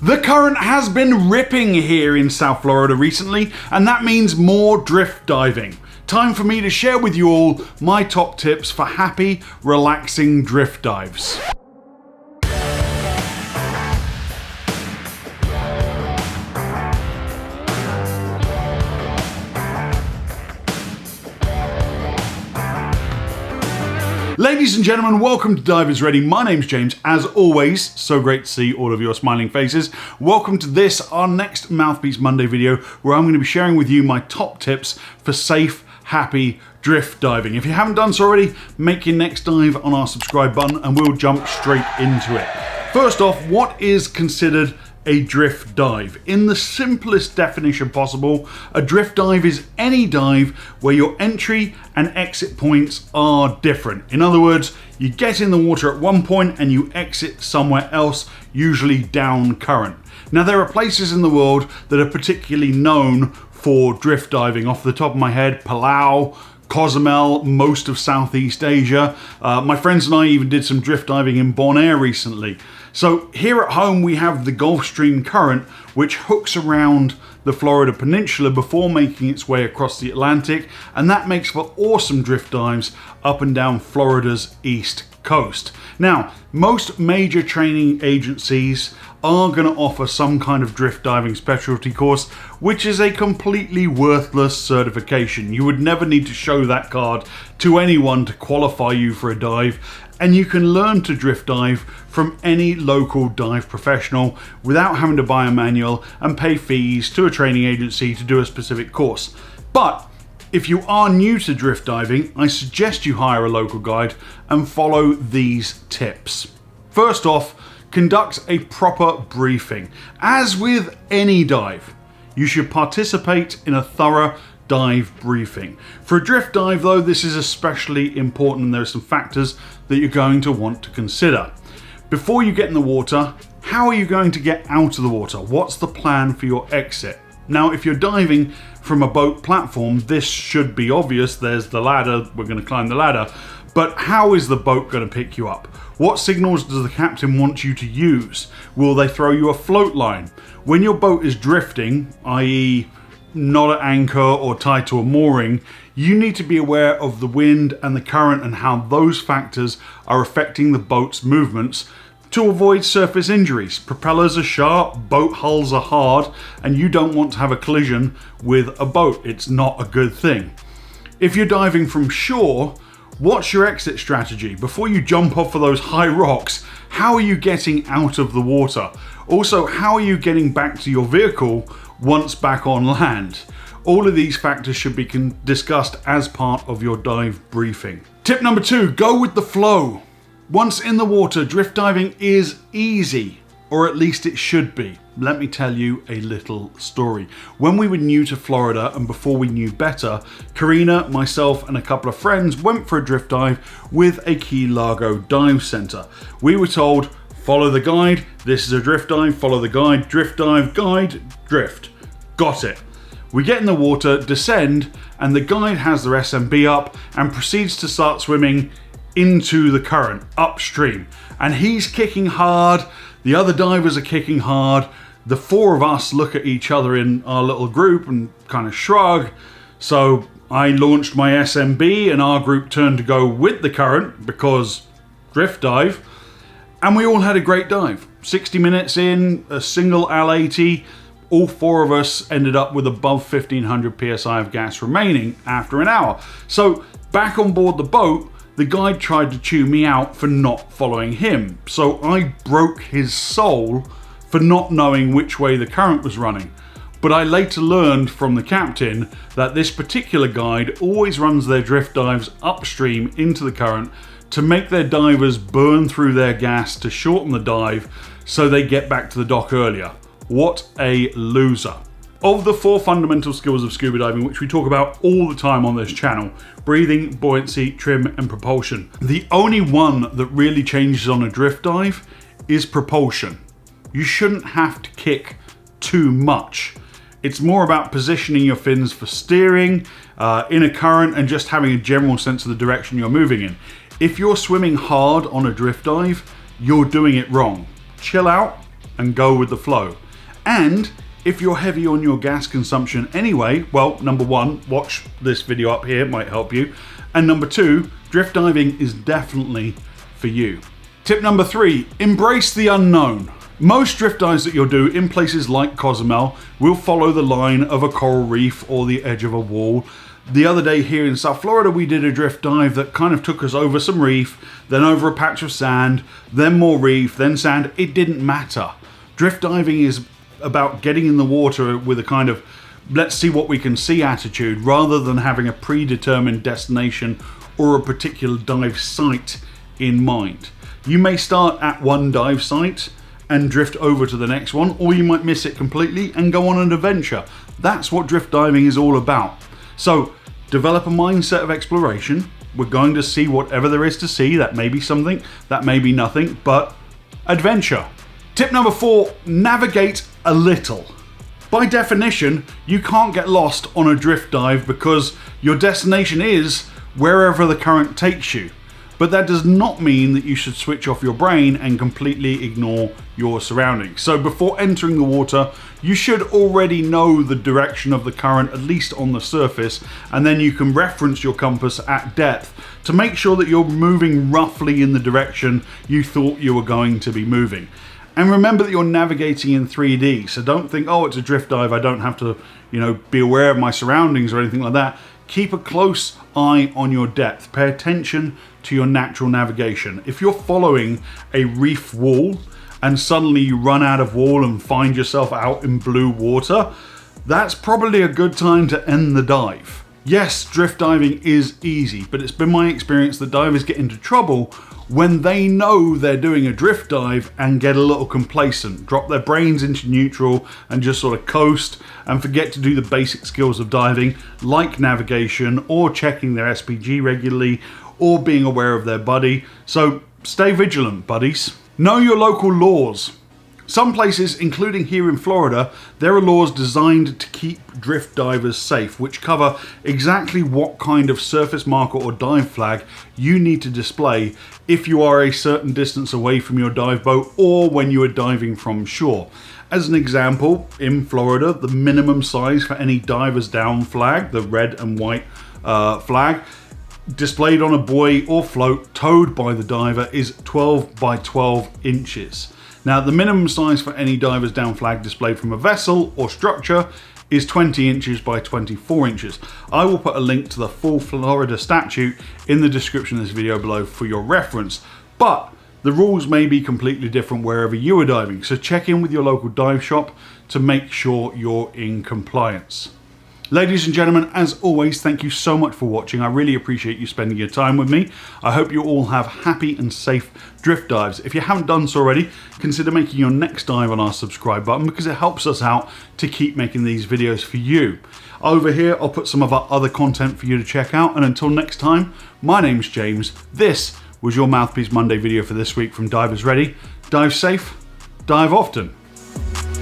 The current has been ripping here in South Florida recently, and that means more drift diving. Time for me to share with you all my top tips for happy, relaxing drift dives. Ladies and gentlemen, welcome to Divers Ready. My name's James. As always, so great to see all of your smiling faces. Welcome to this, our next Mouthpiece Monday video, where I'm going to be sharing with you my top tips for safe, happy drift diving. If you haven't done so already, make your next dive on our subscribe button and we'll jump straight into it. First off, what is considered a drift dive? In the simplest definition possible, a drift dive is any dive where your entry and exit points are different. In other words, you get in the water at one point and you exit somewhere else, usually down current. Now, there are places in the world that are particularly known for drift diving. Off the top of my head, Palau, Cozumel, most of Southeast Asia. My friends and I even did some drift diving in Bonaire recently. So here at home we have the Gulf Stream current, which hooks around the Florida Peninsula before making its way across the Atlantic, and that makes for awesome drift dives up and down Florida's east coast. Now, most major training agencies are going to offer some kind of drift diving specialty course, which is a completely worthless certification. You would never need to show that card to anyone to qualify you for a dive, and you can learn to drift dive from any local dive professional without having to buy a manual and pay fees to a training agency to do a specific course. But if you are new to drift diving, I suggest you hire a local guide and follow these tips. First off, conduct a proper briefing. As with any dive, you should participate in a thorough dive briefing. For a drift dive though, this is especially important, and there are some factors that you're going to want to consider. Before you get in the water, how are you going to get out of the water? What's the plan for your exit? Now, if you're diving from a boat platform, this should be obvious. There's the ladder, we're going to climb the ladder. But how is the boat going to pick you up? What signals does the captain want you to use? Will they throw you a float line? When your boat is drifting, i.e. not at anchor or tied to a mooring, you need to be aware of the wind and the current and how those factors are affecting the boat's movements to avoid surface injuries. Propellers are sharp, boat hulls are hard, and you don't want to have a collision with a boat. It's not a good thing. If you're diving from shore, what's your exit strategy? Before you jump off of those high rocks, how are you getting out of the water? Also, how are you getting back to your vehicle once back on land? All of these factors should be discussed as part of your dive briefing. Tip number 2, go with the flow. Once in the water, drift diving is easy, or at least it should be. Let me tell you a little story. When we were new to Florida and before we knew better, Karina, myself and a couple of friends went for a drift dive with a Key Largo dive center. We were told, follow the guide, this is a drift dive, follow the guide, drift dive, guide, drift. Got it. We get in the water, descend, and the guide has their SMB up and proceeds to start swimming into the current, upstream. And he's kicking hard, the other divers are kicking hard. The four of us look at each other in our little group and kind of shrug. So I launched my SMB and our group turned to go with the current because drift dive. And we all had a great dive. 60 minutes in, a single L80. All four of us ended up with above 1500 psi of gas remaining after an hour. So back on board the boat, the guide tried to chew me out for not following him. So I broke his soul for not knowing which way the current was running. But I later learned from the captain that this particular guide always runs their drift dives upstream into the current to make their divers burn through their gas to shorten the dive so they get back to the dock earlier. What a loser. Of the 4 fundamental skills of scuba diving, which we talk about all the time on this channel, breathing, buoyancy, trim, and propulsion, the only one that really changes on a drift dive is propulsion. You shouldn't have to kick too much. It's more about positioning your fins for steering in a current and just having a general sense of the direction you're moving in. If you're swimming hard on a drift dive, you're doing it wrong. Chill out, and go with the flow. And if you're heavy on your gas consumption anyway, well, number one, watch this video up here, it might help you. And number two, drift diving is definitely for you. Tip number 3, embrace the unknown. Most drift dives that you'll do in places like Cozumel will follow the line of a coral reef or the edge of a wall. The other day here in South Florida, we did a drift dive that kind of took us over some reef, then over a patch of sand, then more reef, then sand. It didn't matter. Drift diving is about getting in the water with a kind of let's see what we can see attitude, rather than having a predetermined destination or a particular dive site in mind. You may start at one dive site and drift over to the next one, or you might miss it completely and go on an adventure. That's what drift diving is all about. So develop a mindset of exploration. We're going to see whatever there is to see. That may be something, that may be nothing, but adventure. Tip number 4, navigate a little. By definition, you can't get lost on a drift dive because your destination is wherever the current takes you. But that does not mean that you should switch off your brain and completely ignore your surroundings. So before entering the water, you should already know the direction of the current, at least on the surface, and then you can reference your compass at depth to make sure that you're moving roughly in the direction you thought you were going to be moving. And remember that you're navigating in 3D, so don't think, oh, it's a drift dive, I don't have to, be aware of my surroundings or anything like that. Keep a close eye on your depth. Pay attention to your natural navigation. If you're following a reef wall and suddenly you run out of wall and find yourself out in blue water, that's probably a good time to end the dive. Yes, drift diving is easy, but it's been my experience that divers get into trouble when they know they're doing a drift dive and get a little complacent, drop their brains into neutral and just sort of coast and forget to do the basic skills of diving, like navigation or checking their SPG regularly or being aware of their buddy. So stay vigilant, buddies. Know your local laws. Some places, including here in Florida, there are laws designed to keep drift divers safe, which cover exactly what kind of surface marker or dive flag you need to display if you are a certain distance away from your dive boat or when you are diving from shore. As an example, in Florida, the minimum size for any divers down flag, the red and white flag, displayed on a buoy or float towed by the diver is 12 by 12 inches. Now, the minimum size for any divers down flag displayed from a vessel or structure is 20 inches by 24 inches. I will put a link to the full Florida statute in the description of this video below for your reference, but the rules may be completely different wherever you are diving, so check in with your local dive shop to make sure you're in compliance. Ladies and gentlemen, as always, thank you so much for watching. I really appreciate you spending your time with me. I hope you all have happy and safe drift dives. If you haven't done so already, consider making your next dive on our subscribe button because it helps us out to keep making these videos for you. Over here, I'll put some of our other content for you to check out. And until next time, my name's James. This was your Mouthpiece Monday video for this week from Divers Ready. Dive safe, dive often.